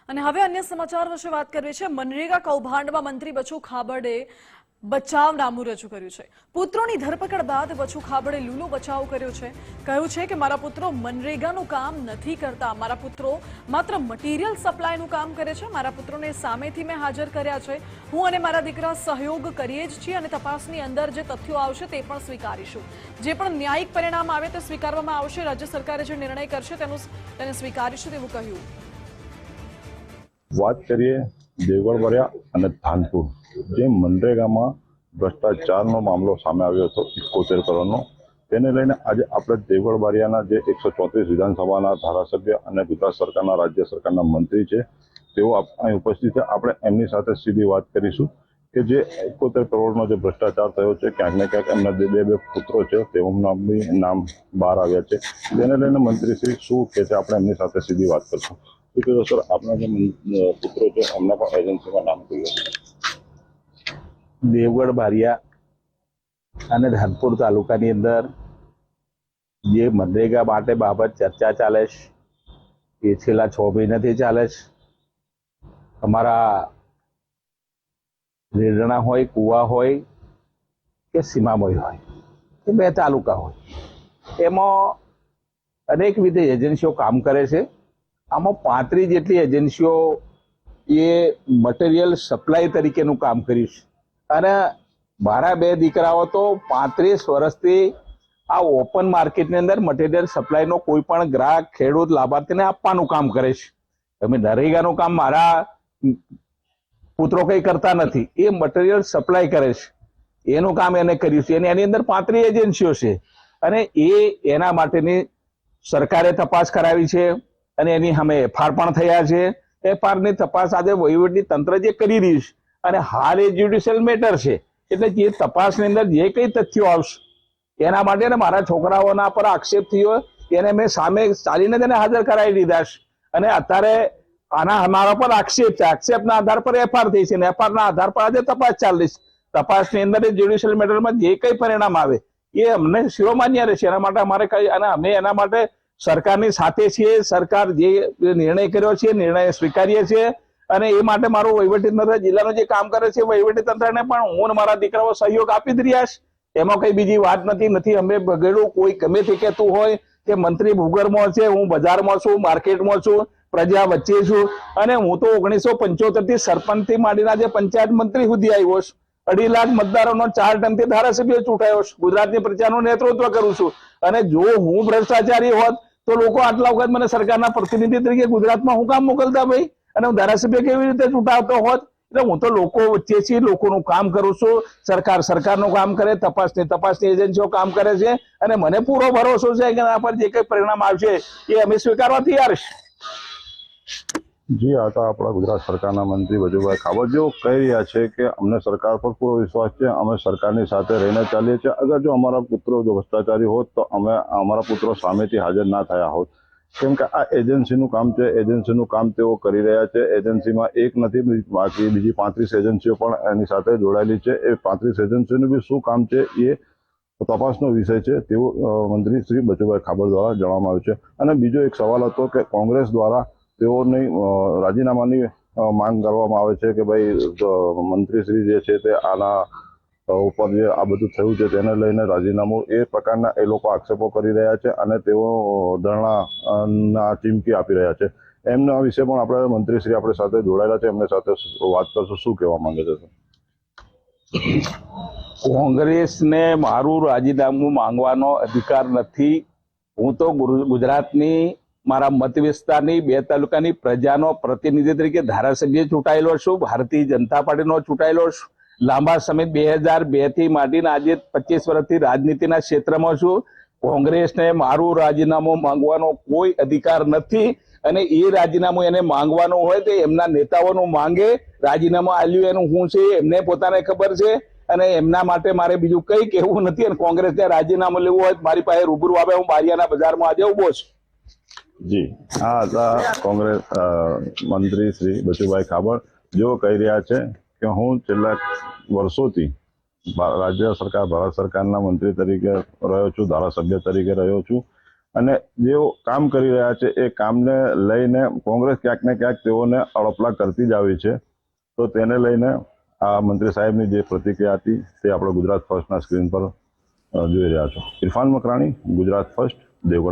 અને હવે અન્ય સમાચાર વિશે વાત કરવી છે। મનરેગા કૌભાંડમાં મંત્રી બચુ ખાબડે બચાવનામું રજૂ કર્યું છે। પુત્રોની ધરપકડ બાદ બચુ ખાબડે લૂલો બચાવ કર્યો છે। કહ્યું છે કે મારા પુત્રો મનરેગાનું કામ નથી કરતા, મારા પુત્રો માત્ર મટીરિયલ સપ્લાયનું કામ કરે છે। મારા પુત્રોને સામેથી મેં હાજર કર્યા છે। હું અને મારા દીકરા સહયોગ કરીએ જ છીએ અને તપાસની અંદર જે તથ્યો આવશે તે પણ સ્વીકારીશું। જે પણ ન્યાયિક પરિણામ આવે તે સ્વીકારવામાં આવશે। રાજ્ય સરકારે જે નિર્ણય કરશે તેને સ્વીકારીશું તેવું કહ્યું। વાત કરીએ દેવગઢ બારિયા અને ધાનપુર, જે મનરેગામાં ભ્રષ્ટાચારનો મામલો સામે આવ્યો હતો 71 કરોડનો, તેને લઈને આજે આપણે દેવગઢ બારિયાના જે 134 વિધાનસભાના ધારાસભ્ય અને ગુજરાત સરકારના રાજ્ય સરકારના મંત્રી છે તેઓ અહીં ઉપસ્થિત છે। આપણે એમની સાથે સીધી વાત કરીશું કે જે 71 કરોડનો જે ભ્રષ્ટાચાર થયો છે, ક્યાંક ને ક્યાંક એમના બે પુત્રો છે તેઓના બી નામ બહાર આવ્યા છે। તેને લઈને મંત્રીશ્રી શું કહે છે આપણે એમની સાથે સીધી વાત કરશું। સર, આપના જે પુત્રો છે એમના પણ એજન્સીમાં નામ કહ્યું? દેવગઢ બારિયા અને ધાનપુર તાલુકાની અંદર જે મનરેગા માટે બાબત ચર્ચા ચાલે છે એ છેલ્લા 6 મહિનાથી ચાલે છે। અમારા રેડણા હોય, કુવા હોય કે સીમામય હોય કે 2 તાલુકા હોય, એમાં અનેકવિધ એજન્સીઓ કામ કરે છે। આમાં 35 જેટલી એજન્સીઓ એ મટીરિયલ સપ્લાય તરીકેનું કામ કર્યું છે અને મારા 2 દીકરાઓ તો 35 વર્ષથી આ ઓપન માર્કેટની અંદર મટીરિયલ સપ્લાયનો કોઈ પણ ગ્રાહક, ખેડૂત, લાભાર્થીને આપવાનું કામ કરે છે। તમે નરેગાનું કામ મારા પુત્રો કંઈ કરતા નથી, એ મટીરિયલ સપ્લાય કરે છે, એનું કામ એને કર્યું છે અને એની અંદર 35 એજન્સીઓ છે અને એના માટેની સરકારે તપાસ કરાવી છે અને એની સામે એફઆર પણ થયા છે। એફઆરની તપાસ આજે વહીવટી તંત્ર જે કરી રહ્યું છે અને હાલ એ જ્યુડિશિયલ મેટર છે, એટલે જે તપાસની અંદર જે કંઈ તથ્યો આવશે એના માટે મારા છોકરાઓના પર આક્ષેપ થયો એને મેં સામે ચાલીને તેને હાજર કરાવી દીધા છે અને અત્યારે આના અમારા પર આક્ષેપ છે, આક્ષેપના આધાર પર એફઆર થઈ છે અને એફઆરના આધાર પર આજે તપાસ ચાલી છે। તપાસની અંદર જ્યુડિશિયલ મેટરમાં જે કંઈ પરિણામ આવે એ અમને શિરોમાન્ય રહેશે। એના માટે અમારે કઈ અને અમે એના માટે સરકારની સાથે છીએ। સરકાર જે નિર્ણય કર્યો છે નિર્ણય સ્વીકારીએ છીએ અને એ માટે મારું વહીવટીતંત્ર જિલ્લાનું જે કામ કરે છે વહીવટીતંત્રને પણ હું અને મારા દીકરાઓ સહયોગ આપી જ રહ્યા છે। એમાં કઈ બીજી વાત નથી। અમે બગડ્યું કોઈ ગમે તે કહેતું હોય કે મંત્રી ભૂગર્ભમાં છે, હું બજારમાં છું, માર્કેટમાં છું, પ્રજા વચ્ચે છું અને હું તો 1975 થી સરપંચથી માંડીને આજે પંચાયત મંત્રી સુધી આવ્યો છું। 2.5 લાખ મતદારોનો 4 ટર્મથી ધારાસભ્ય ચૂંટાયો છું, ગુજરાતની પ્રજાનું નેતૃત્વ કરું છું અને જો હું ભ્રષ્ટાચારી હોત તો લોકો આટલા વખત મને સરકારના પ્રતિનિધિ તરીકે ગુજરાતમાં હું કામ મોકલતા ભાઈ અને હું ધારાસભ્ય કેવી રીતે ચૂંટાતો હોત? એટલે હું તો લોકો વચ્ચે છીએ, લોકોનું કામ કરું છું। સરકાર સરકારનું કામ કરે, તપાસની એજન્સીઓ કામ કરે છે અને મને પૂરો ભરોસો છે કે એના પર જે કંઈ પરિણામ આવશે એ અમે સ્વીકારવા તૈયાર છે। જી, આ તો આપણા ગુજરાત સરકારના મંત્રી બચુભાઈ ખાબડ જેઓ કહી રહ્યા છે કે અમને સરકાર પર પૂરો વિશ્વાસ છે, અમે સરકારની સાથે રહીને ચાલીએ છીએ। અગર જો અમારા પુત્રો જો ભ્રષ્ટાચારી હોત તો અમારા પુત્રો સામેથી હાજર ના થયા હોત, કેમ કે આ એજન્સીનું કામ છે, એજન્સીનું કામ તેઓ કરી રહ્યા છે। એજન્સીમાં એક નથી બાકી બીજી 35 એજન્સીઓ પણ એની સાથે જોડાયેલી છે। એ 35 એજન્સીઓનું બી શું કામ છે એ તપાસનો વિષય છે તેવું મંત્રી શ્રી બચુભાઈ ખાબડ દ્વારા જણાવવામાં આવ્યું છે। અને બીજો એક સવાલ હતો કે કોંગ્રેસ દ્વારા તેઓની રાજીનામાની માંગ કરવામાં આવે છે કે ભાઈ મંત્રીશ્રી જે છે તે આના ઉપર જે આ બધું થયું છે તેને લઈને રાજીનામું, એ પ્રકારના એ લોકો આક્ષેપો કરી રહ્યા છે અને તેઓ ધરણાના ચીમકી આપી રહ્યા છે। એમના વિશે પણ આપણે મંત્રીશ્રી આપણી સાથે જોડાયેલા છે, એમની સાથે વાત કરશું। શું કહેવા માંગે છે? કોંગ્રેસને મારું રાજીનામું માંગવાનો અધિકાર નથી। હું તો ગુજરાતની મારા મત વિસ્તારની 2 તાલુકાની પ્રજાનો પ્રતિનિધિ તરીકે ધારાસભ્ય ચૂંટાયેલો છું, ભારતીય જનતા પાર્ટીનો ચૂંટાયેલો છું। લાંબા સમય 2002 થી માંડીને આજે 25 વર્ષથી રાજનીતિના ક્ષેત્રમાં છું। કોંગ્રેસને મારું રાજીનામું માંગવાનો કોઈ અધિકાર નથી અને એ રાજીનામું એને માંગવાનું હોય તો એમના નેતાઓનું માંગે। રાજીનામું આલ્યું એનું શું છે એમને પોતાને ખબર છે અને એમના માટે મારે બીજું કંઈ કહેવું નથી। અને કોંગ્રેસને રાજીનામું લેવું હોય મારી પાસે રૂબરૂ આવે, હું બારિયાના બજારમાં આજે ઉભો છું। જી, આ હતા કોંગ્રેસ મંત્રી શ્રી બચુભાઈ ખાબડ, જેઓ કહી રહ્યા છે કે હું છેલ્લા વર્ષોથી રાજ્ય સરકાર, ભારત સરકારના મંત્રી તરીકે રહ્યો છું, ધારાસભ્ય તરીકે રહ્યો છું અને જેઓ કામ કરી રહ્યા છે એ કામને લઈને કોંગ્રેસ ક્યાંક ને ક્યાંક તેઓને અડપલા કરતી જ આવી છે. તો તેને લઈને આ મંત્રી સાહેબની જે પ્રતિક્રિયા હતી તે આપણે ગુજરાત ફર્સ્ટના સ્ક્રીન પર જોઈ રહ્યા છો. ઇરફાન મકરાણી, ગુજરાત ફર્સ્ટ, દેવગઢ.